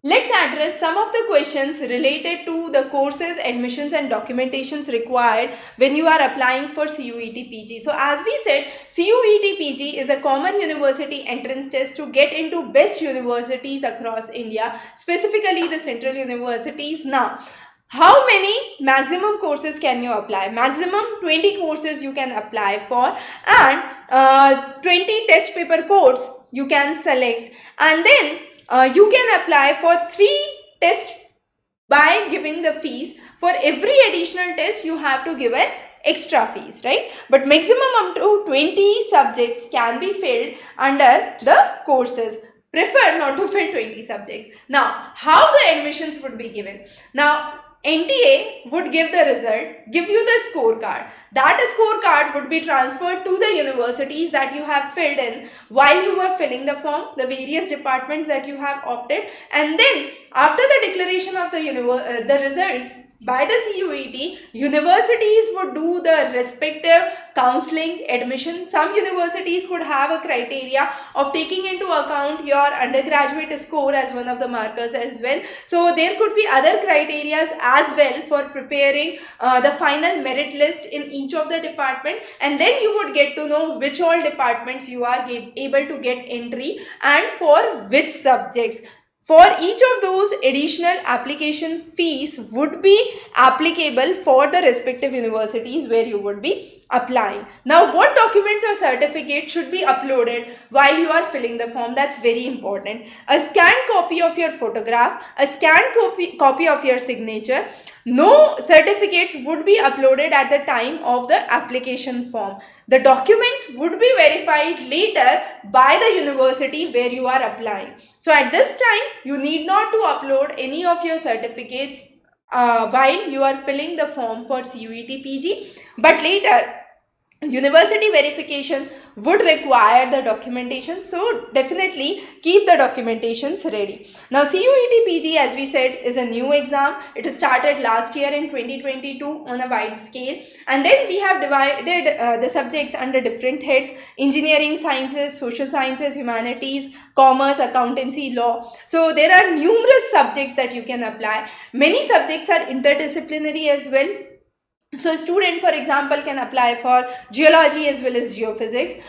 Let's address some of the questions related to the courses, admissions and documentations required when you are applying for CUET PG. So as we said, CUET PG is a common university entrance test to get into best universities across India, specifically the central universities. Now, how many maximum courses can you apply? Maximum 20 courses you can apply for, and 20 test paper codes you can select, and then you can apply for 3 tests by giving the fees. For every additional test you have to give an extra fees, right? But maximum up to 20 subjects can be filled under the courses. Prefer not to fill 20 subjects. Now, how the admissions would be given? Now, NTA would give the result, give you the scorecard. That scorecard would be transferred to the universities that you have filled in while you were filling the form, the various departments that you have opted, and then after the declaration of the results by the CUET, universities would do the respective counseling, admission. Some universities could have a criteria of taking into account your undergraduate score as one of the markers as well. So there could be other criteria as well for preparing the final merit list in each of the department, and then you would get to know which all departments you are able to get entry and for which subjects. For each of those, additional application fees would be applicable for the respective universities where you would be applying. Now, what documents or certificates should be uploaded while you are filling the form? That's very important. A scanned copy of your photograph, a scanned copy of your signature. No certificates would be uploaded at the time of the application form. The documents would be verified later by the university where you are applying. So at this time, you need not to upload any of your certificates while you are filling the form for CUET PG, but later university verification would require the documentation, so definitely keep the documentations ready. Now, CUET PG, as we said, is a new exam. It started last year in 2022 on a wide scale, and then we have divided the subjects under different heads: engineering, sciences, social sciences, humanities, commerce, accountancy, law. So there are numerous subjects that you can apply. Many subjects are interdisciplinary as well. So a student, for example, can apply for geology as well as geophysics.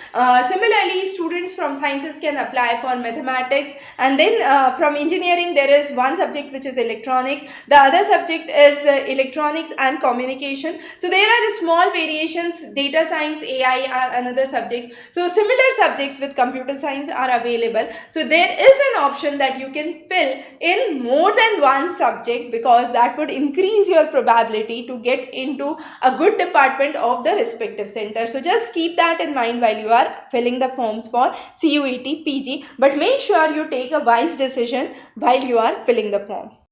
Similarly, students from sciences can apply for mathematics, and then from engineering there is one subject which is electronics. The other subject is electronics and communication. So there are small variations. Data science, AI are another subject. So similar subjects with computer science are available. So there is an option that you can fill in more than one subject, because that would increase your probability to get into a good department of the respective center. So just keep that in mind while you are filling the forms for CUET PG, but make sure you take a wise decision while you are filling the form.